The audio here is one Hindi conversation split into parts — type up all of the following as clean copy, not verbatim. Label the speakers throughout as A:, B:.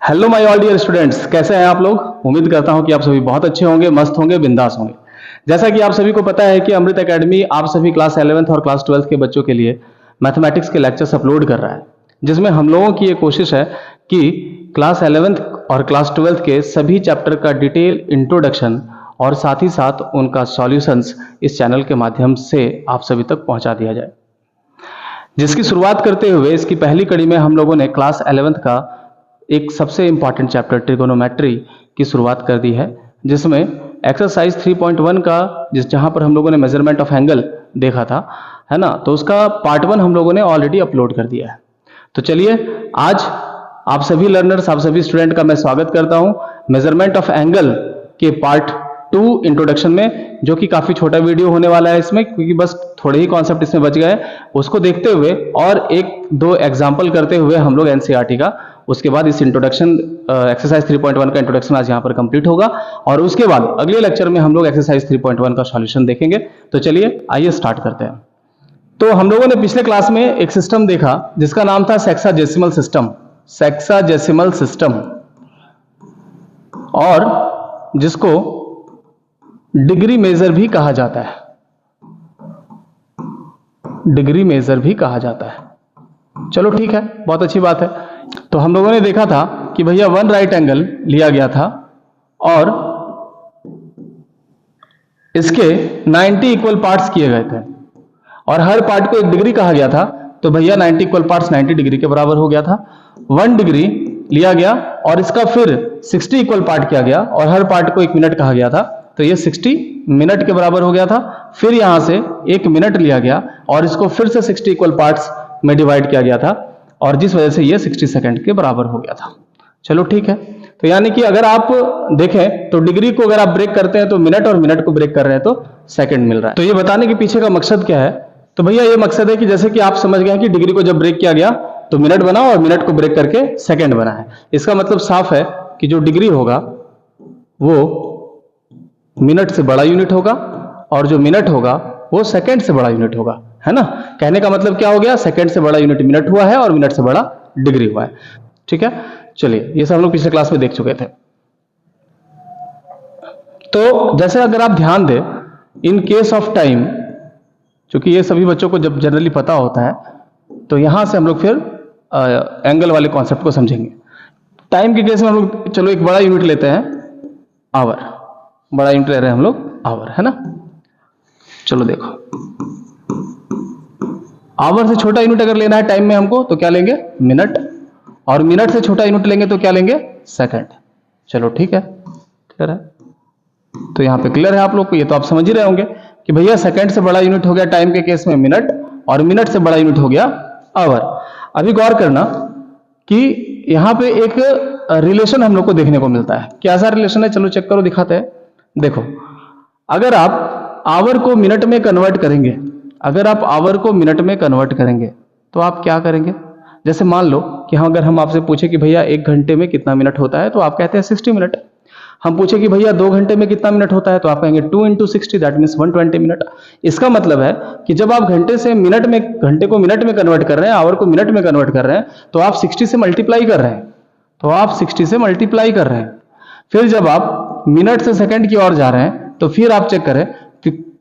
A: Hello my all dear students, कैसे हैं आप लोग। उम्मीद करता हूं कि आप सभी बहुत अच्छे होंगे, मस्त होंगे, बिंदास होंगे। जैसा कि आप सभी को पता है कि अमृत एकेडमी आप सभी क्लास 11th और क्लास 12th के बच्चों के लिए मैथमेटिक्स के लेक्चर्स अपलोड कर रहा है, जिसमें हम लोगों की ये कोशिश है कि क्लास 11th और क्लास 12th के सभी चैप्टर का डिटेल इंट्रोडक्शन और साथ ही साथ उनका सॉल्यूशंस इस चैनल के माध्यम से आप सभी तक पहुंचा दिया जाए। जिसकी शुरुआत करते हुए इसकी पहली कड़ी में हम लोगों ने क्लास 11th का एक सबसे इंपॉर्टेंट चैप्टर ट्रिगोनोमेट्री की शुरुआत कर दी है, जिसमें एक्सरसाइज 3.1 का जहां पर हम लोगों ने मेजरमेंट ऑफ एंगल देखा था, है ना, तो उसका पार्ट 1 हम लोगों ने ऑलरेडी अपलोड कर दिया है। तो चलिए आज आप सभी लर्नर्स, आप सभी स्टूडेंट का मैं स्वागत करता हूं मेजरमेंट ऑफ एंगल के पार्ट 2 इंट्रोडक्शन में, जो कि काफी छोटा वीडियो होने वाला है इसमें, क्योंकि बस थोड़े ही कॉन्सेप्ट इसमें बच गए। उसको देखते हुए और एक दो एग्जाम्पल करते हुए हम लोग एनसीईआरटी का, उसके बाद इस इंट्रोडक्शन एक्सरसाइज 3.1 का इंट्रोडक्शन आज यहाँ पर कंप्लीट होगा, और उसके बाद अगले लेक्चर में हम लोग एक्सरसाइज 3.1 का सॉल्यूशन देखेंगे। तो चलिए आइए स्टार्ट करते हैं। तो हम लोगों ने पिछले क्लास में एक सिस्टम देखा जिसका नाम था सेक्साजेसिमल सिस्टम, सेक्साजेसिमल सिस्टम, और जिसको डिग्री मेजर भी कहा जाता है, डिग्री मेजर भी कहा जाता है। चलो ठीक है, बहुत अच्छी बात है। तो हम लोगों ने देखा था कि भैया वन राइट एंगल लिया गया था और इसके 90 इक्वल पार्ट्स किए गए थे और हर पार्ट को एक डिग्री कहा गया था। तो भैया 90 इक्वल पार्ट्स 90 डिग्री के बराबर हो गया था। 1 डिग्री लिया गया और इसका फिर 60 इक्वल पार्ट किया गया और हर पार्ट को 1 मिनट कहा गया था, तो ये 60 मिनट के बराबर हो गया था। फिर यहां से 1 मिनट लिया गया और इसको फिर से 60 इक्वल पार्ट्स में डिवाइड किया गया था, और जिस वजह से ये 60 सेकंड के बराबर हो गया था। चलो ठीक है। तो यानी कि अगर आप देखें तो डिग्री को अगर आप ब्रेक करते हैं तो मिनट, और मिनट को ब्रेक कर रहे हैं तो सेकंड मिल रहा है। तो ये बताने के पीछे का मकसद क्या है? तो भैया ये मकसद है कि जैसे कि आप समझ गए कि डिग्री को जब ब्रेक किया गया तो मिनट बना और मिनट को ब्रेक करके सेकंड बना है। इसका मतलब साफ है कि जो डिग्री होगा वो मिनट से बड़ा यूनिट होगा और जो मिनट होगा वो सेकंड से बड़ा यूनिट होगा, है ना। कहने का मतलब क्या हो गया? सेकंड से बड़ा यूनिट मिनट हुआ है और मिनट से बड़ा डिग्री हुआ है। ठीक है, चलिए ये सब हम लोग पिछले क्लास में देख चुके थे। तो जैसे अगर आप ध्यान दें, इन केस ऑफ टाइम, क्योंकि ये सभी बच्चों को जब जनरली पता होता है, तो यहां से हम लोग फिर एंगल वाले कॉन्सेप्ट को समझेंगे। टाइम के केस में हम लोग चलो एक बड़ा यूनिट लेते हैं, आवर। बड़ा यूनिट ले रहे हैं हम लोग आवर, है ना। चलो देखो, आवर से छोटा यूनिट अगर लेना है टाइम में हमको तो क्या लेंगे? मिनट, और मिनट से छोटा यूनिट लेंगे तो क्या लेंगे? सेकंड। चलो ठीक है, क्लियर है। तो यहां पे क्लियर है आप लोग को, ये तो आप समझ ही रहे होंगे कि भैया सेकंड से बड़ा यूनिट हो गया टाइम के केस में मिनट, और मिनट से बड़ा यूनिट हो गया आवर। अभी गौर करना कि यहां पे एक रिलेशन हम लोग को देखने को मिलता है। क्या सा रिलेशन है? चलो चेक करो, दिखाते हैं। देखो, अगर आप आवर को मिनट में कन्वर्ट करेंगे, अगर आप आवर को मिनट में कन्वर्ट करेंगे तो आप क्या करेंगे? जैसे मान लो कि अगर हम आपसे पूछे कि भैया 1 घंटे में कितना मिनट होता है, तो आप कहते हैं 60 मिनट। हम पूछे कि भैया 2 घंटे में कितना मिनट होता है, तो आप कहेंगे 2 × 60, दैट मीन्स 120 मिनट। इसका मतलब है कि जब आप घंटे से मिनट में, घंटे को मिनट में कन्वर्ट कर रहे हैं, आवर को मिनट में कन्वर्ट कर रहे हैं, तो आप 60 से मल्टीप्लाई कर रहे हैं, तो आप 60 से मल्टीप्लाई कर रहे हैं। फिर जब आप मिनट से सेकंड की ओर जा रहे हैं, तो फिर आप चेक करें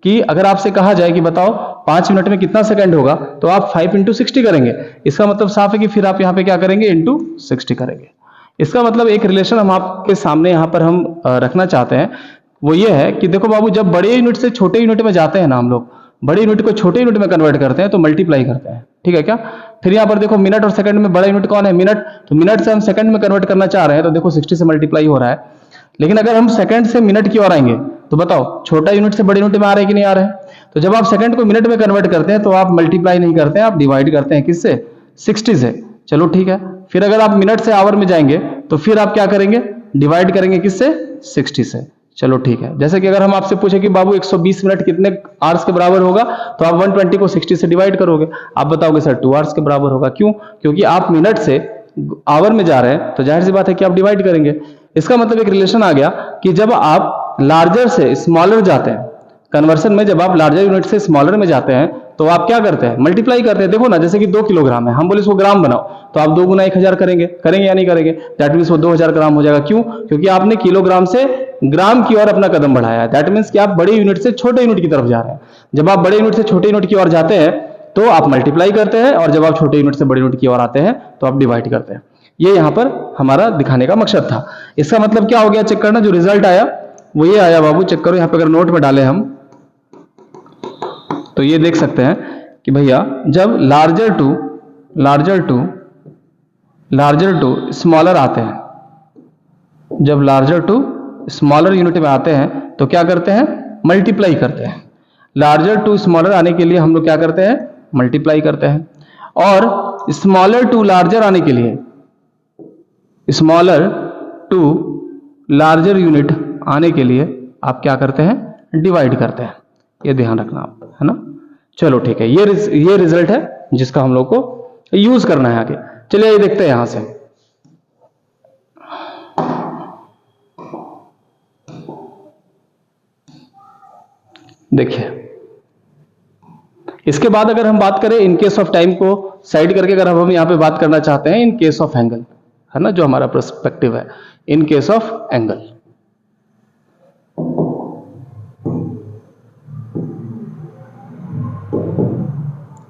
A: कि अगर आपसे कहा जाए कि बताओ 5 मिनट में कितना सेकंड होगा, तो आप 5 × 60 करेंगे। इसका मतलब साफ है कि फिर आप यहाँ पे क्या करेंगे? × 60 करेंगे। इसका मतलब एक रिलेशन हम आपके सामने यहाँ पर हम रखना चाहते हैं, वो ये है कि देखो बाबू, जब बड़े यूनिट से छोटे यूनिट में जाते हैं ना हम लोग, बड़े यूनिट को छोटे यूनिट में कन्वर्ट करते हैं तो मल्टीप्लाई करते हैं, ठीक है क्या। फिर यहाँ पर देखो मिनट और सेकंड में बड़ा यूनिट कौन है? मिनट। तो मिनट से हम सेकंड में कन्वर्ट करना चाह रहे हैं, तो देखो 60 से मल्टीप्लाई हो रहा है। लेकिन अगर हम सेकंड से मिनट की ओर आएंगे तो बताओ छोटा यूनिट से बड़े यूनिट में आ रहे हैं कि नहीं आ रहे हैं? तो जब आप सेकंड को मिनट में कन्वर्ट करते हैं तो आप मल्टीप्लाई नहीं करते हैं, आप डिवाइड करते हैं। किससे? 60 से। चलो ठीक है। फिर अगर आप मिनट से आवर में जाएंगे तो फिर आप क्या करेंगे? डिवाइड करेंगे। किससे? 60 से। चलो ठीक है। जैसे कि अगर हम आपसे पूछे कि बाबू 120 मिनट कितने आवर्स के बराबर होगा, तो आप 120 को 60 से डिवाइड करोगे, आप बताओगे सर 2 आवर्स के बराबर होगा। क्यों? क्योंकि आप मिनट से आवर में जा रहे हैं, तो जाहिर सी बात है कि आप डिवाइड करेंगे। इसका मतलब एक रिलेशन आ गया कि जब आप लार्जर से स्मॉलर जाते हैं, कन्वर्सन में जब आप लार्जर यूनिट से स्मॉलर में जाते हैं, तो आप क्या करते हैं, मल्टीप्लाई करते हैं। देखो ना, जैसे कि 2 किलोग्राम है, हम बोले इसको ग्राम बनाओ, तो आप 2 गुना 1000 करेंगे, करेंगे या नहीं करेंगे? दैट मीन्स वो 2000 ग्राम हो जाएगा। क्यों? क्योंकि आपने किलोग्राम से ग्राम की ओर अपना कदम बढ़ाया है। दैट मीन्स कि आप बड़े यूनिट से छोटे यूनिट की तरफ जा रहे हैं। जब आप बड़े यूनिट से छोटे यूनिट की ओर जाते हैं तो आप मल्टीप्लाई करते हैं, और जब आप छोटे यूनिट से बड़े यूनिट की ओर आते हैं तो आप डिवाइड करते हैं। ये यहां पर हमारा दिखाने का मकसद था। इसका मतलब क्या हो गया, चेक करना। जो रिजल्ट आया वो ये आया बाबू, चेक करो। यहां पर अगर नोट में डालें हम तो ये देख सकते हैं कि भैया जब लार्जर टू स्मॉलर आते हैं, जब लार्जर टू स्मॉलर यूनिट में आते हैं तो क्या करते हैं, मल्टीप्लाई करते हैं। लार्जर टू स्मॉलर आने के लिए हम लोग क्या करते हैं, मल्टीप्लाई करते हैं। और स्मॉलर टू लार्जर आने के लिए, स्मॉलर टू लार्जर यूनिट आने के लिए आप क्या करते हैं, डिवाइड करते हैं। ये ध्यान रखना आप, है ना। चलो ठीक है, ये रिजल्ट है जिसका हम लोग को यूज करना है आगे। चलिए ये देखते हैं यहां से। देखिए इसके बाद अगर हम बात करें इन केस ऑफ टाइम को साइड करके, अगर हम यहां पे बात करना चाहते हैं इन केस ऑफ एंगल, है ना, जो हमारा पर्सपेक्टिव है, in case of angle.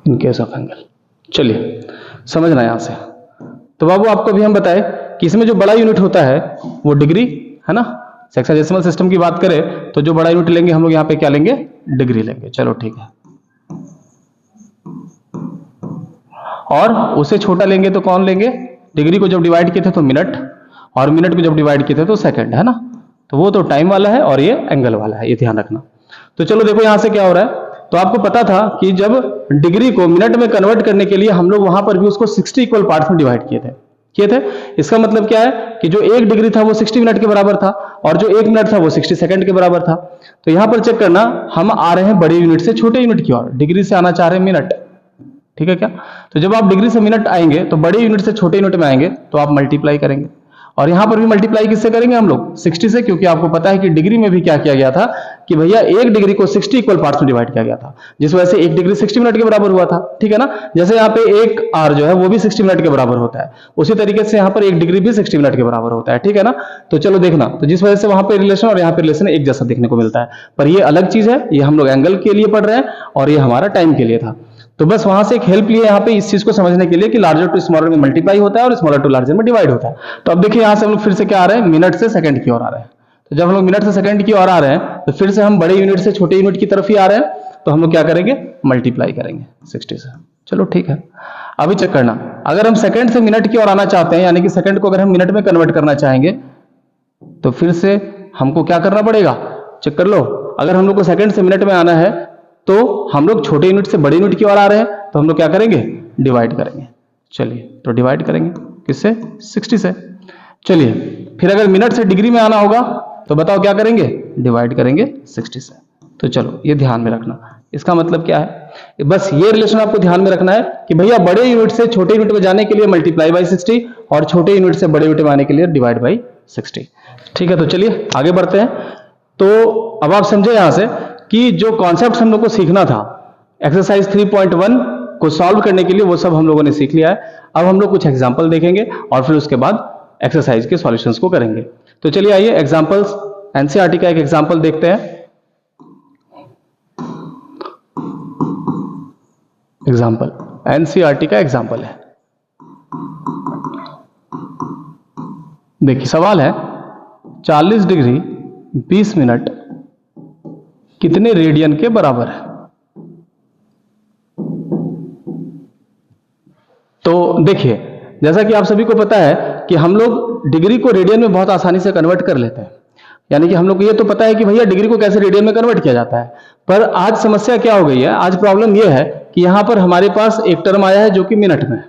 A: In case of angle, चलिए समझना यहां से। तो बाबू आपको भी हम बताए कि इसमें जो बड़ा यूनिट होता है वो डिग्री, है ना। हेक्साडेसिमल सिस्टम की बात करें तो जो बड़ा यूनिट लेंगे हम लोग यहां पे क्या लेंगे, डिग्री लेंगे। चलो ठीक है। और उसे छोटा लेंगे तो कौन लेंगे, डिग्री को जब डिवाइड किए थे तो मिनट, और मिनट को जब डिवाइड किए थे तो सेकंड, है ना। तो वो तो टाइम वाला है और ये एंगल वाला है, ये ध्यान रखना। तो चलो देखो यहां से क्या हो रहा है। तो आपको पता था कि जब डिग्री को मिनट में कन्वर्ट करने के लिए हम लोग वहां पर भी उसको 60 इक्वल पार्ट्स में डिवाइड किए थे। इसका मतलब क्या है कि जो 1 डिग्री था वो 60 मिनट के बराबर था, और जो 1 मिनट था वो 60 सेकंड के बराबर था। तो यहां पर चेक करना, हम आ रहे हैं बड़े यूनिट से छोटे यूनिट की ओर, डिग्री से आना चाह रहे हैं मिनट, ठीक है क्या। तो जब आप डिग्री से मिनट आएंगे तो बड़े यूनिट से छोटे यूनिट में आएंगे तो आप मल्टीप्लाई करेंगे। और यहां पर भी मल्टीप्लाई किससे करेंगे हम लोग, 60 से, क्योंकि आपको पता है कि डिग्री में भी क्या किया गया था कि भैया 1 डिग्री को 60 इक्वल पार्ट्स में डिवाइड किया गया था, जिस वजह से 1 डिग्री 60 मिनट के बराबर हुआ था, ठीक है ना। जैसे यहाँ पे 1 आवर जो है वो भी 60 मिनट के बराबर होता है, उसी तरीके से यहाँ पर 1 डिग्री भी 60 मिनट के बराबर होता है, ठीक है ना। तो चलो देखना, तो जिस वजह से वहां पे रिलेशन और यहाँ पे रिलेशन एक जैसा देखने को मिलता है, पर ये अलग चीज है, ये हम लोग एंगल के लिए पढ़ रहे हैं और ये हमारा टाइम के लिए था। तो बस वहां से एक हेल्प लिए यहाँ पे इस चीज को समझने के लिए कि लार्जर टू स्मॉलर में मल्टीप्लाई होता है और स्मॉलर टू लार्जर में डिवाइड होता है। तो अब देखिए यहां से हम लोग फिर से क्या आ रहे हैं, मिनट से सेकंड की ओर आ रहे हैं। तो जब हम लोग मिनट से सेकंड की ओर आ रहे हैं तो फिर से हम बड़े यूनिट से छोटे यूनिट की तरफ ही आ रहे हैं, तो हम लोग क्या करेंगे, मल्टीप्लाई करेंगे 60 से। चलो ठीक है। अभी चेक करना, अगर हम सेकंड से मिनट की ओर आना चाहते हैं, यानी कि सेकंड को अगर हम मिनट में कन्वर्ट करना चाहेंगे तो फिर से हमको क्या करना पड़ेगा, चेक कर लो। अगर हम लोग को सेकंड से मिनट में आना है तो हम लोग छोटे यूनिट से बड़े यूनिट की ओर आ रहे हैं, तो हम लोग क्या करेंगे, डिवाइड करेंगे। चलिए तो डिवाइड करेंगे किससे, 60 से। चलिए फिर अगर मिनट से डिग्री में आना होगा तो बताओ क्या करेंगे, डिवाइड करेंगे 60 से। तो चलो ये ध्यान में रखना। इसका मतलब क्या है, बस ये रिलेशन आपको ध्यान में रखना है कि भैया बड़े यूनिट से छोटे यूनिट में जाने के लिए मल्टीप्लाई बाई 60 और छोटे यूनिट से बड़े यूनिट में आने के लिए डिवाइड बाई 60। ठीक है, तो चलिए आगे बढ़ते हैं। तो अब आप समझे यहां से कि जो कॉन्सेप्ट हम लोग को सीखना था एक्सरसाइज 3.1 को सॉल्व करने के लिए, वो सब हम लोगों ने सीख लिया है। अब हम लोग कुछ एग्जाम्पल देखेंगे और फिर उसके बाद एक्सरसाइज के सॉल्यूशंस को करेंगे। तो चलिए आइए एग्जाम्पल्स, एनसीईआरटी का एक एग्जाम्पल देखते हैं। एग्जाम्पल एनसीईआरटी का एग्जाम्पल है। देखिए सवाल है 40 डिग्री 20 मिनट कितने रेडियन के बराबर है। तो देखिए जैसा कि आप सभी को पता है कि हम लोग डिग्री को रेडियन में बहुत आसानी से कन्वर्ट कर लेते हैं, यानी कि हम लोग को ये तो पता है कि भैया डिग्री को कैसे रेडियन में कन्वर्ट किया जाता है। पर आज समस्या क्या हो गई है, आज प्रॉब्लम यह है कि यहां पर हमारे पास एक टर्म आया है जो कि मिनट में है,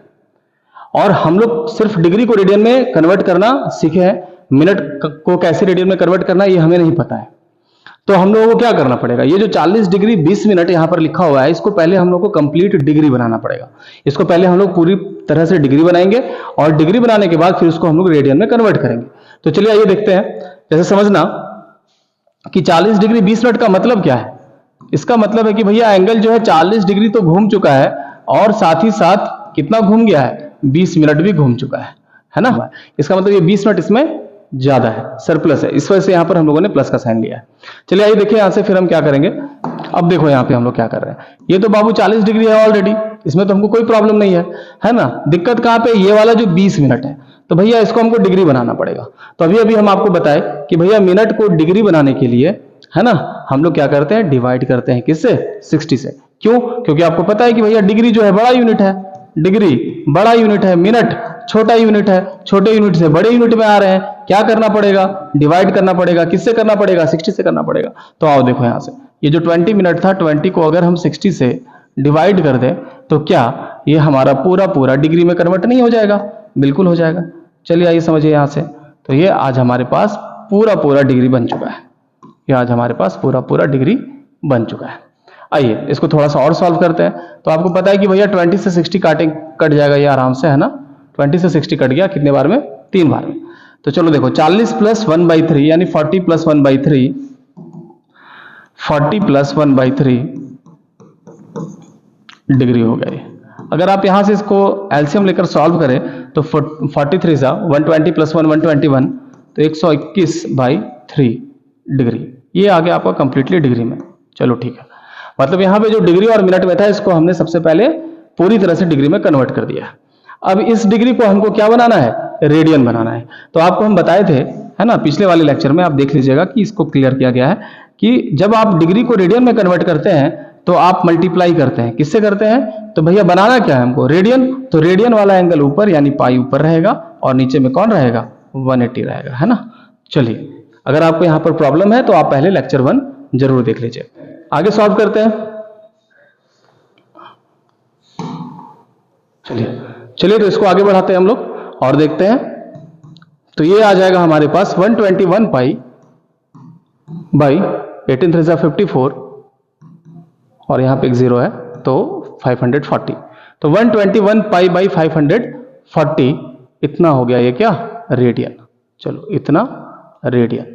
A: और हम लोग सिर्फ डिग्री को रेडियन में कन्वर्ट करना सीखे हैं, मिनट को कैसे रेडियन में कन्वर्ट करना ये हमें नहीं पता है। तो हम लोगों को क्या करना पड़ेगा, ये जो 40 डिग्री 20 मिनट यहां पर लिखा हुआ है, इसको पहले हम लोग को कंप्लीट डिग्री बनाना पड़ेगा। इसको पहले हम लोग पूरी तरह से डिग्री बनाएंगे और डिग्री बनाने के बाद फिर उसको हम लोग रेडियन में कन्वर्ट करेंगे। तो चलिए आइए देखते हैं। जैसे समझना कि 40 डिग्री 20 मिनट का मतलब क्या है। इसका मतलब है कि भैया एंगल जो है 40 डिग्री तो घूम चुका है और साथ ही साथ कितना घूम गया है, 20 मिनट भी घूम चुका है ना। इसका मतलब ये 20 मिनट इसमें ज्यादा है, सरप्लस है, इस वजह से यहां पर हम लोगों ने प्लस का साइन लिया है। चलिए आइए देखिए यहां से फिर हम क्या करेंगे। अब देखो यहां पे हम लोग क्या कर रहे हैं, ये तो बाबू 40 डिग्री है ऑलरेडी, इसमें तो हमको कोई प्रॉब्लम नहीं है ना। दिक्कत कहां पे, ये वाला जो 20 मिनट है, तो भैया इसको हमको डिग्री बनाना पड़ेगा। तो अभी अभी हम आपको बताए कि भैया मिनट को डिग्री बनाने के लिए, है ना, हम लोग क्या करते हैं, डिवाइड करते हैं किससे, 60 से। क्यों, क्योंकि आपको पता है कि भैया डिग्री जो है बड़ा यूनिट है, डिग्री बड़ा यूनिट है, मिनट छोटा यूनिट है, छोटे यूनिट से बड़े यूनिट में आ रहे हैं, क्या करना पड़ेगा, डिवाइड करना पड़ेगा, किससे करना पड़ेगा, 60 से करना पड़ेगा। तो आओ देखो यहां से, ये जो 20 मिनट था, 20 को अगर हम 60 से डिवाइड कर दें तो क्या ये हमारा पूरा पूरा डिग्री में कन्वर्ट नहीं हो जाएगा, बिल्कुल हो जाएगा। चलिए आइए समझिए यहां से, तो ये आज हमारे पास पूरा पूरा डिग्री बन चुका है, ये आज हमारे पास पूरा पूरा डिग्री बन चुका है। आइए इसको थोड़ा सा और सॉल्व करते हैं। तो आपको पता है कि भैया 20 से 60 कट जाएगा ये आराम से, है ना। 20 से 60 कट गया कितने बार में, 3 बार में। तो चलो देखो 40 प्लस 1/3 यानी 40 प्लस 1/3, 40 प्लस 1/3 डिग्री हो गई। अगर आप यहां से इसको एलसीएम लेकर सॉल्व करें तो 43 सा 120 प्लस 1 121, तो 121/3 डिग्री, ये आ गया आपका कंप्लीटली डिग्री में। चलो ठीक है, मतलब यहां पे जो डिग्री और मिनट में था इसको हमने सबसे पहले पूरी तरह से डिग्री में कन्वर्ट कर दिया। अब इस डिग्री को हमको क्या बनाना है, रेडियन बनाना है। तो आपको हम बताए थे, है ना, पिछले वाले लेक्चर में, आप देख लीजिएगा कि इसको क्लियर किया गया है कि जब आप डिग्री को रेडियन में कन्वर्ट करते हैं तो आप मल्टीप्लाई करते हैं, किससे करते हैं, तो भैया बनाना क्या है हमको, रेडियन। तो रेडियन वाला एंगल ऊपर यानी पाई ऊपर रहेगा और नीचे में कौन रहेगा, 180 रहेगा, है ना। चलिए अगर आपको यहां पर प्रॉब्लम है तो आप पहले लेक्चर 1 जरूर देख लीजिए। आगे सॉल्व करते हैं। चलिए तो इसको आगे बढ़ाते हैं हम लोग और देखते हैं। तो ये आ जाएगा हमारे पास 121 पाई बाई 18 3 54 और यहां पे एक 0 है तो 540। तो 121 पाई बाई 540 इतना हो गया ये क्या, रेडियन। चलो इतना रेडियन,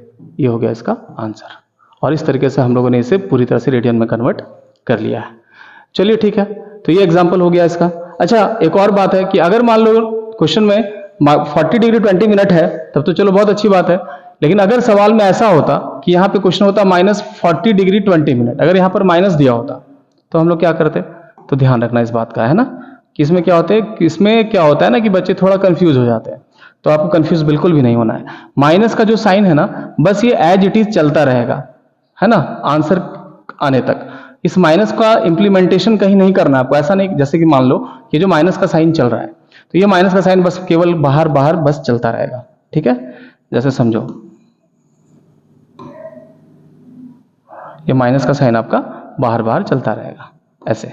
A: ये हो गया इसका आंसर। और इस तरीके से हम लोगों ने इसे पूरी तरह से रेडियन में कन्वर्ट कर लिया है। चलिए ठीक है, तो ये एग्जांपल हो गया इसका। अच्छा एक और बात है कि अगर मान लो क्वेश्चन में 40 डिग्री 20 मिनट है तब तो चलो बहुत अच्छी बात है, लेकिन अगर सवाल में ऐसा होता कि यहाँ पे क्वेश्चन होता -40 डिग्री 20 मिनट, अगर यहाँ पर माइनस दिया होता तो हम लोग क्या करते। तो ध्यान रखना इस बात का, है ना, कि इसमें क्या होता है, कि इसमें क्या होता है ना कि बच्चे थोड़ा कंफ्यूज हो जाते हैं। तो आपको कंफ्यूज बिल्कुल भी नहीं होना है। माइनस का जो साइन है ना, बस ये एज इट इज चलता रहेगा, है ना, आंसर आने तक। इस माइनस का इंप्लीमेंटेशन कहीं नहीं करना आपको, ऐसा नहीं जैसे कि मान लो कि जो माइनस का साइन चल रहा है तो ये माइनस का साइन बस केवल बाहर बाहर बस चलता रहेगा, ठीक है। जैसे समझो ये माइनस का साइन आपका बाहर बाहर चलता रहेगा ऐसे,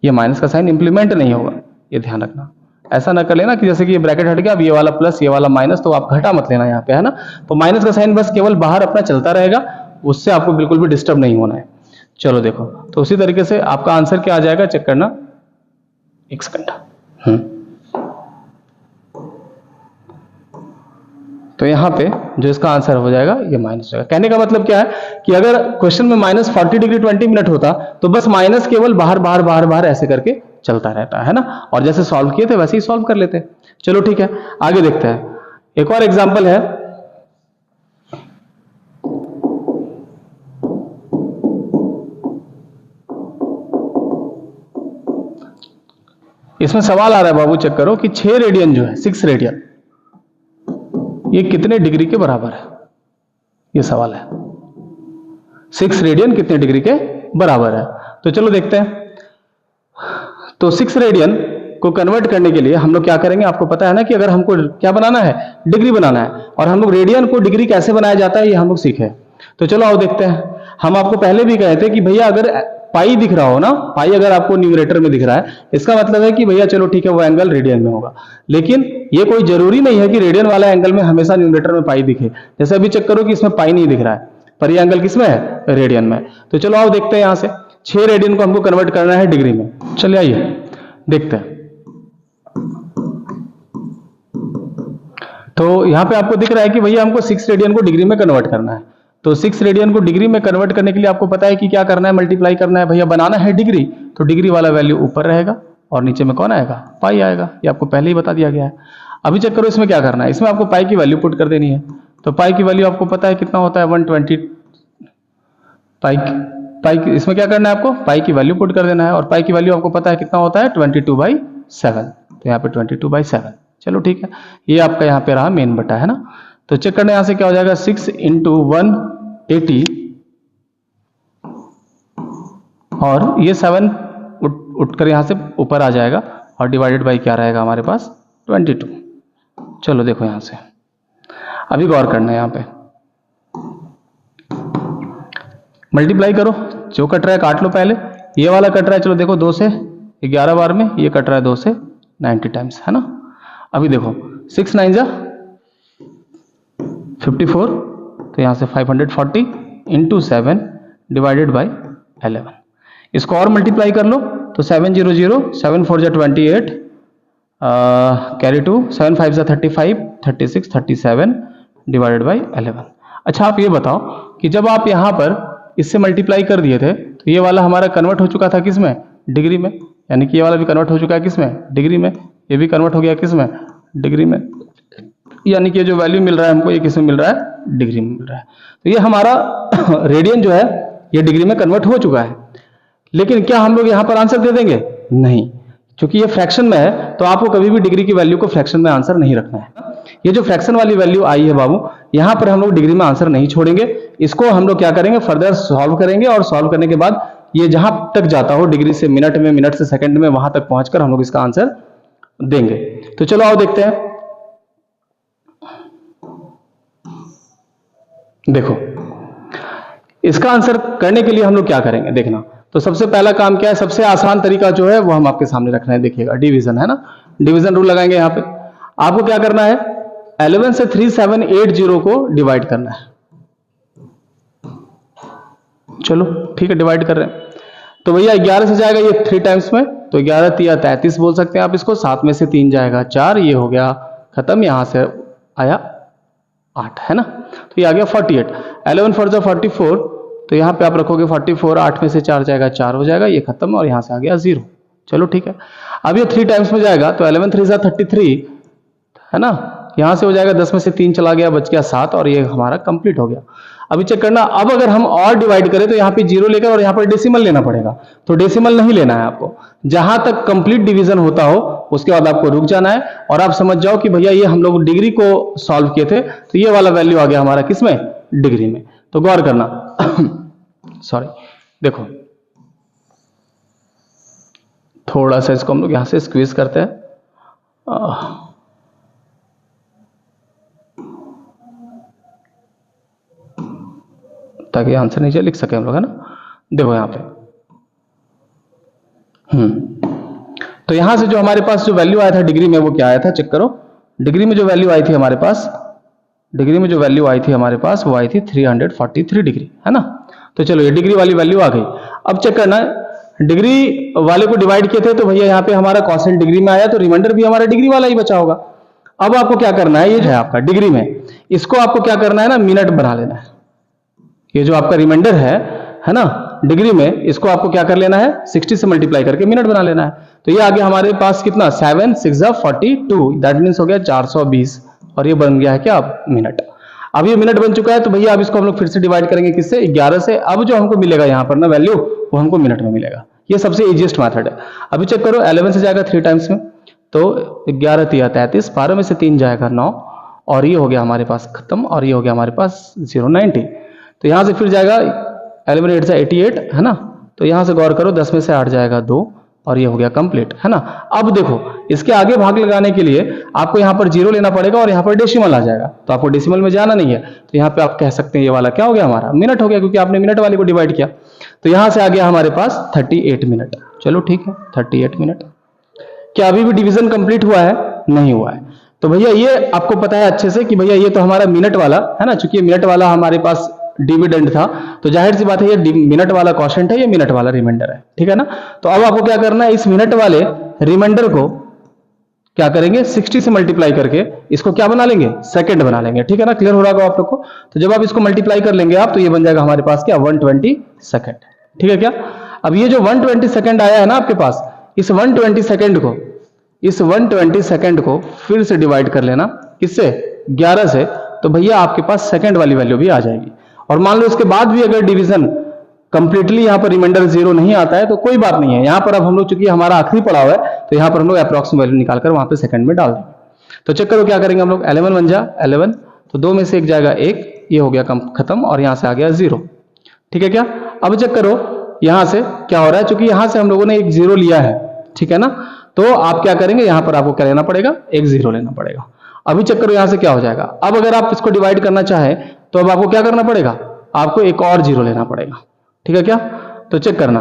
A: ये माइनस का साइन इंप्लीमेंट नहीं होगा, ये ध्यान रखना। ऐसा ना कर लेना कि जैसे कि ये ब्रैकेट हट गया, अब ये वाला प्लस ये वाला माइनस, तो आप घटा मत लेना यहाँ पे, है ना। तो माइनस का साइन बस केवल बाहर अपना चलता रहेगा, उससे आपको बिल्कुल भी डिस्टर्ब नहीं होना है। चलो देखो, तो उसी तरीके से आपका आंसर क्या आ जाएगा, चेक करना, एक सेकंड। तो यहां पे जो इसका आंसर हो जाएगा ये माइनस हो जाएगा। कहने का मतलब क्या है कि अगर क्वेश्चन में -40 डिग्री 20 मिनट होता तो बस माइनस केवल बाहर बाहर बाहर बाहर ऐसे करके चलता रहता है ना, और जैसे सॉल्व किए थे वैसे ही सॉल्व कर लेते। चलो ठीक है, आगे देखते हैं। एक और एग्जांपल है, इसमें सवाल आ रहा है बाबू, चेक करो कि 6 रेडियन जो है, 6 रेडियन, ये कितने डिग्री के बराबर है, ये सवाल है। 6 रेडियन कितने डिग्री के बराबर है, तो चलो देखते हैं। तो 6 रेडियन को कन्वर्ट करने के लिए हम लोग क्या करेंगे, आपको पता है ना कि अगर हमको क्या बनाना है, डिग्री बनाना है, और हम लोग रेडियन को डिग्री कैसे बनाया जाता है ये हम लोग सीखे। तो चलो आओ देखते हैं। हम आपको पहले भी कहे थे कि भैया अगर पाई दिख रहा हो ना, पाई अगर आपको न्यूमरेटर में दिख रहा है, इसका मतलब है कि भैया चलो ठीक है वो एंगल रेडियन में होगा। लेकिन ये कोई जरूरी नहीं है कि रेडियन वाला एंगल में हमेशा न्यूमरेटर में पाई दिखे। जैसे अभी चेक करो कि इसमें पाई नहीं दिख रहा है, पर ये एंगल किसमें है, रेडियन में। तो चलो आओ देखते हैं, यहां से 6 रेडियन को हमको कन्वर्ट करना है डिग्री में। चलिए आइए देखते हैं। तो यहां पे आपको दिख रहा है कि भैया हमको 6 रेडियन को डिग्री में कन्वर्ट करना है। तो 6 रेडियन को डिग्री में कन्वर्ट करने के लिए आपको पता है कि क्या करना है, मल्टीप्लाई करना है भैया, बनाना है डिग्री, तो डिग्री वाला वैल्यू ऊपर रहेगा और नीचे में कौन आएगा, पाई आएगा। ये आपको पहले ही बता दिया गया है। अभी चेक करो इसमें क्या करना है, इसमें आपको पाई की वैल्यू पुट कर देनी है। तो पाई की वैल्यू आपको पता है कितना होता है 120। पाई इसमें क्या करना है आपको, पाई की वैल्यू पुट कर देना है, और पाई की वैल्यू आपको पता है कितना होता है 22/7। तो यहाँ पे 22/7। चलो ठीक है, ये आपका यहाँ पे रहा मेन बटा, है ना। तो चेक करना यहाँ से क्या हो जाएगा, 6 × 180 और ये 7 उठकर यहाँ से ऊपर आ जाएगा और डिवाइडेड बाई क्या रहेगा हमारे पास 22। चलो देखो यहाँ से अभी गौर करना है, यहाँ पे मल्टीप्लाई करो, जो कट रहा है काट लो पहले, ये वाला कट रहा है, चलो देखो 2 से 11 बार में, ये कट रहा है 2 से 90 टाइम्स, है ना। अभी देखो 6 9 जा 54, तो यहाँ से 540 × 7 डिवाइडेड बाई 11। इसको और मल्टीप्लाई कर लो, तो 7 0 0 7 4 28 कैरी 2 7 5 35 36 37 डिवाइडेड बाई 11। अच्छा आप ये बताओ कि जब आप यहाँ पर इससे मल्टीप्लाई कर दिए थे तो ये वाला हमारा कन्वर्ट हो चुका था किसमें, डिग्री में, यानी कि ये वाला भी कन्वर्ट हो चुका है किसमें, डिग्री में, ये भी कन्वर्ट हो गया किसमें, डिग्री में, यानी कि जो वैल्यू मिल रहा है हमको ये किसमें मिल रहा है, डिग्री में मिल रहा है। तो ये हमारा रेडियन जो है ये डिग्री में कन्वर्ट हो चुका है। लेकिन क्या हम लोग यहाँ पर आंसर दे देंगे, नहीं, क्योंकि ये फ्रैक्शन में है तो आपको कभी भी डिग्री की वैल्यू को फ्रैक्शन में आंसर नहीं रखना है। ये जो फ्रैक्शन वाली वैल्यू आई है बाबू, यहाँ पर हम लोग डिग्री में आंसर नहीं छोड़ेंगे, इसको हम लोग क्या करेंगे, फर्दर सॉल्व करेंगे, और सॉल्व करने के बाद ये जहां तक जाता हो डिग्री से मिनट में, मिनट से सेकंड में, वहां तक पहुंचकर हम लोग इसका आंसर देंगे। तो चलो आओ देखते हैं। देखो इसका आंसर करने के लिए हम लोग क्या करेंगे देखना। तो सबसे पहला काम क्या है, सबसे आसान तरीका जो है वो हम आपके सामने रख रहे हैं, देखिएगा डिवीजन, है ना। डिवीजन रूल लगाएंगे यहाँ पे। आपको क्या करना है, 11 से 3780 को डिवाइड करना है। चलो ठीक है, डिवाइड कर रहे हैं। तो भैया 11 से जाएगा ये 3 टाइम्स में, तो 11 3 33 बोल सकते हैं आप इसको। 7 में से 3 जाएगा 4, ये हो गया खत्म, यहां से आया 8, है ना। तो ये आ गया 48। 11 4 44, तो यहाँ पे आप रखोगे 44, 8 में से 4 जाएगा 4 हो जाएगा, ये खत्म, और यहाँ से आ गया 0। चलो ठीक है, अब ये 3 टाइम्स में जाएगा, तो 11 3 33, है ना। यहाँ से हो जाएगा 10 में से 3 चला गया, बच गया 7, और ये हमारा कंप्लीट हो गया। अभी चेक करना, अब अगर हम और डिवाइड करें तो यहाँ पे 0 लेकर और यहाँ पर डेसिमल लेना पड़ेगा। तो डेसिमल नहीं लेना है आपको, जहां तक कंप्लीट डिवीजन होता हो उसके बाद आपको रुक जाना है, और आप समझ जाओ कि भैया ये हम लोग डिग्री को सॉल्व किए थे, तो ये वाला वैल्यू आ गया हमारा किसमें, डिग्री में। तो गौर करना सॉरी, देखो थोड़ा सा इसको हम लोग यहां से स्क्वीज करते हैं, ताकि आंसर नीचे लिख सके हम लोग, है ना। देखो यहाँ पे तो यहां से जो हमारे पास जो वैल्यू आया था डिग्री में, वो क्या आया था, चेक करो। डिग्री में जो वैल्यू आई थी हमारे पास, डिग्री में जो वैल्यू आई थी हमारे पास, वो आई थी 343 डिग्री, है ना। तो चलो ये डिग्री वाली वैल्यू आ गई। अब चेक करना, डिग्री वाले को डिवाइड किए थे तो भैया यहाँ पे हमारा कॉसेंट डिग्री में आया, तो रिमाइंडर भी हमारा डिग्री वाला ही बचा होगा। अब आपको क्या करना है, ये जो है आपका डिग्री में, इसको आपको क्या करना है ना, मिनट बना लेना है। ये जो आपका रिमाइंडर है ना, डिग्री में, इसको आपको क्या कर लेना है, 60 से मल्टीप्लाई करके मिनट बना लेना है। तो ये आ गया हमारे पास कितना, 7 6 42, दैट मीन्स हो गया 420, और ये बन गया है क्या, मिनट। अब ये मिनट बन चुका है, तो भैया अब इसको हम लोग फिर से डिवाइड करेंगे किससे, 11 से। अब जो हमको मिलेगा यहाँ पर ना वैल्यू, वो हमको मिनट में मिलेगा। ये सबसे इजीएस्ट मेथड है। अभी चेक करो, 11 से जाएगा 3 टाइम्स में, तो 11 3 33, 12 में से 3 जाएगा 9, और ये हो गया हमारे पास खत्म, और ये हो गया हमारे पास 090। तो यहां से फिर जाएगा 11 8 से 88, है ना। तो यहां से गौर करो, 10 में से 8 जाएगा 2, और ये हो गया कंप्लीट, है ना। अब देखो इसके आगे भाग लगाने के लिए आपको यहाँ पर 0 लेना पड़ेगा, और यहाँ पर डेसिमल आ जाएगा, तो आपको डेसिमल में जाना नहीं है। तो यहाँ पे आप कह सकते हैं ये वाला क्या हो गया, हमारा मिनट हो गया, क्योंकि आपने मिनट वाले को डिवाइड किया। तो यहां से आ गया हमारे पास 38 मिनट। चलो ठीक है, 38 मिनट। क्या अभी भी डिवीजन कंप्लीट हुआ है, नहीं हुआ है। तो भैया ये आपको पता है अच्छे से कि भैया ये तो हमारा मिनट वाला है ना, चूंकि मिनट वाला हमारे पास डिविडेंड था, तो जाहिर सी बात है ये मिनट वाला क्वोशिएंट है, ये मिनट वाला रिमाइंडर है, ठीक है ना। तो अब आपको क्या करना है, इस मिनट वाले रिमाइंडर को क्या करेंगे 60 से मल्टीप्लाई करके इसको क्या बना लेंगे, सेकंड बना लेंगे। ठीक है ना, क्लियर हो रहा होगा आप लोग को। तो जब आप इसको मल्टीप्लाई कर लेंगे आप, तो ये बन जाएगा हमारे पास क्या 120 सेकंड। ठीक है क्या। अब ये जो 120 सेकंड आया है ना आपके पास, इस 120 सेकंड को फिर से डिवाइड कर लेना, किससे 11 से, तो भैया आपके पास सेकंड वाली वैल्यू भी आ जाएगी। और मान लो इसके बाद भी अगर डिवीजन कंप्लीटली यहाँ पर रिमाइंडर 0 नहीं आता है तो कोई बात नहीं है, यहाँ पर अब हम लोग चूंकि हमारा आखिरी पड़ाव है तो यहाँ पर हम लोग अप्रॉक्सिमेट वैल्यू निकालकर वहां पे सेकंड में डाल देंगे। तो चेक करो क्या करेंगे हम लोग, 11 बन जा 11, तो 2 में से एक जाएगा 1, ये हो गया खत्म, और यहाँ से आ गया 0। ठीक है क्या। अब चेक करो यहाँ से क्या हो रहा है, चूंकि यहाँ से हम लोगों ने एक 0 लिया है, ठीक है ना, तो आप क्या करेंगे, यहाँ पर आपको क्या लेना पड़ेगा, एक 0 लेना पड़ेगा। अभी चेक करो यहाँ से क्या हो जाएगा। अब अगर आप इसको डिवाइड करना चाहें तो अब आपको क्या करना पड़ेगा, आपको एक और 0 लेना पड़ेगा। ठीक है क्या। तो चेक करना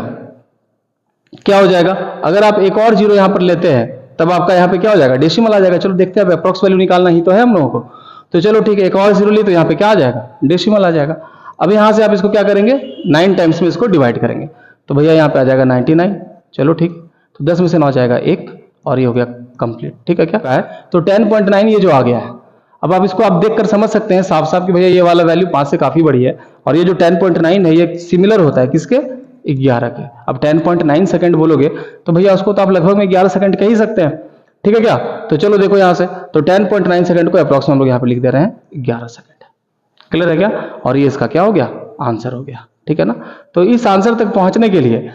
A: क्या हो जाएगा, अगर आप एक और 0 यहां पर लेते हैं तब आपका यहाँ पे क्या हो जाएगा, डेसिमल आ जाएगा। चलो देखते हैं, अप्रॉक्स वैल्यू निकालना ही तो है हम लोगों को। तो चलो ठीक है, एक और 0 ली तो यहाँ पे क्या आ जाएगा, डेसिमल आ जाएगा। अब यहाँ से आप इसको क्या करेंगे, 9 टाइम्स में इसको डिवाइड करेंगे, तो भैया यहाँ पे आ जाएगा 99। चलो ठीक, तो 10 में से 9 जाएगा 1, और ये हो गया कंप्लीट। ठीक है क्या है, तो 10.9 ये जो आ गया है। अब आप इसको आप देखकर समझ सकते हैं साफ साफ कि भैया ये वाला वैल्यू 5 से काफी बड़ी है, और ये जो 10.9 है ये सिमिलर होता है किसके, 11 के। अब 10.9 सेकंड बोलोगे तो भैया उसको तो आप लगभग में 11 सेकंड कह ही सकते हैं। ठीक है क्या। तो चलो देखो यहाँ से, तो 10.9 सेकंड को अप्रॉक्स हम लोग यहाँ पे लिख दे रहे हैं 11 सेकंड। क्लियर है क्या, और ये इसका क्या हो गया, आंसर हो गया। ठीक है ना। तो इस आंसर तक पहुंचने के लिए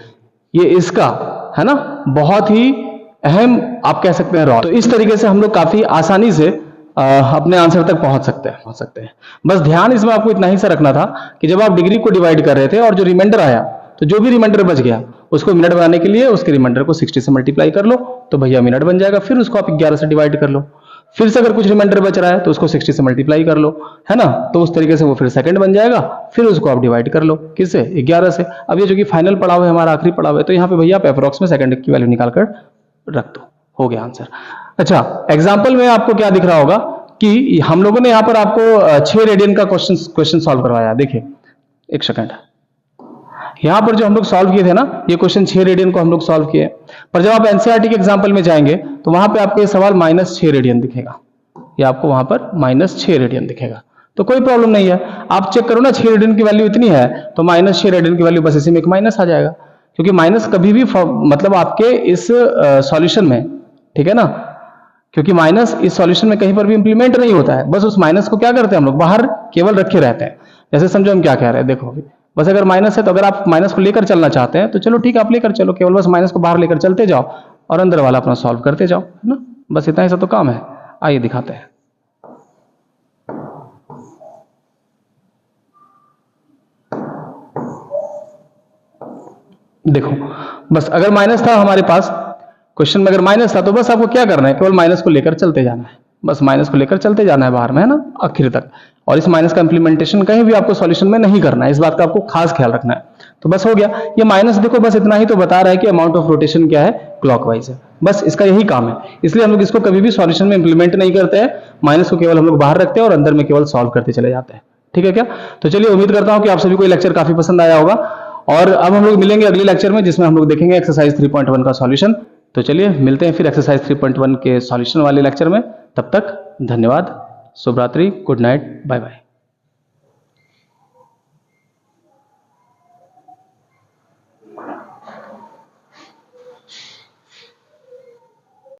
A: ये इसका है ना बहुत ही अहम आप कह सकते हैं रॉ। तो इस तरीके से हम लोग काफी आसानी से अपने आंसर तक पहुंच सकते हैं। बस ध्यान इसमें आपको इतना ही सा रखना था कि जब आप डिग्री को डिवाइड कर रहे थे और जो रिमाइंडर आया, तो जो भी रिमाइंडर बच गया उसको मिनट बनाने के लिए उसके रिमाइंडर को 60 से मल्टीप्लाई कर लो, तो भैया मिनट बन जाएगा। फिर उसको आप 11 से डिवाइड कर लो, फिर से अगर कुछ रिमाइंडर बच रहा है तो उसको 60 से मल्टीप्लाई कर लो, है ना, तो उस तरीके से वो फिर सेकंड बन जाएगा। फिर उसको आप डिवाइड कर लो किससे, 11 से। अब ये जो कि फाइनल पड़ाव है, हमारा आखिरी पड़ाव है, तो यहाँ पे भैया आप अप्रॉक्स में सेकंड की वैल्यू निकालकर रख दो, हो गया आंसर। अच्छा, एग्जाम्पल में आपको क्या दिख रहा होगा कि हम लोगों ने यहाँ पर आपको 6 रेडियन का क्वेश्चन सॉल्व करवाया। देखिए एक सेकंड, यहां पर जो हम लोग सॉल्व किए थे ना, ये क्वेश्चन 6 रेडियन को हम लोग सॉल्व किए। पर जब आप एनसीईआरटी के एग्जांपल में जाएंगे तो वहां पे आपको ये सवाल -6 रेडियन दिखेगा, या आपको वहां पर -6 रेडियन दिखेगा। तो कोई प्रॉब्लम नहीं है, आप चेक करो ना 6 रेडियन की वैल्यू इतनी है तो -6 रेडियन की वैल्यू बस इसी में एक माइनस आ जाएगा, क्योंकि माइनस कभी भी मतलब आपके इस सॉल्यूशन में, ठीक है ना, क्योंकि माइनस इस सॉल्यूशन में कहीं पर भी इंप्लीमेंट नहीं होता है। बस उस माइनस को क्या करते हैं हम लोग, बाहर केवल रखे रहते हैं। जैसे समझो हम क्या कह रहे हैं, देखो अभी बस अगर माइनस है तो अगर आप माइनस को लेकर चलना चाहते हैं तो चलो ठीक है, आप लेकर चलो, केवल बस माइनस को बाहर लेकर चलते जाओ और अंदर वाला अपना सॉल्व करते जाओ, है ना, बस इतना ही सा तो काम है। आइए दिखाते हैं। देखो बस अगर माइनस था हमारे पास, क्वेश्चन में अगर माइनस था तो बस आपको क्या करना है, केवल माइनस को लेकर चलते जाना है, बस माइनस को लेकर चलते जाना है बाहर में, है ना, आखिर तक। और इस माइनस का इंप्लीमेंटेशन कहीं भी आपको सॉल्यूशन में नहीं करना है, इस बात का आपको खास ख्याल रखना है। तो बस हो गया, ये माइनस देखो बस इतना ही तो बता रहा है कि अमाउंट ऑफ रोटेशन क्या है, क्लॉकवाइज है, बस इसका यही काम है। इसलिए हम लोग इसको कभी भी सॉल्यूशन में इंप्लीमेंट नहीं करते हैं, माइनस को केवल हम लोग बाहर रखते हैं और अंदर में केवल सॉल्व करते चले जाते हैं। ठीक है क्या। तो चलिए, उम्मीद करता हूं कि आप सभी को ये लेक्चर काफी पसंद आया होगा, और अब हम लोग मिलेंगे अगले लेक्चर में जिसमें हम लोग देखेंगे एक्सरसाइज 3.1 का सॉल्यूशन। तो चलिए मिलते हैं फिर एक्सरसाइज 3.1 के सॉल्यूशन वाले लेक्चर में। तब तक धन्यवाद, शुभ रात्रि, गुड नाइट, बाय बाय।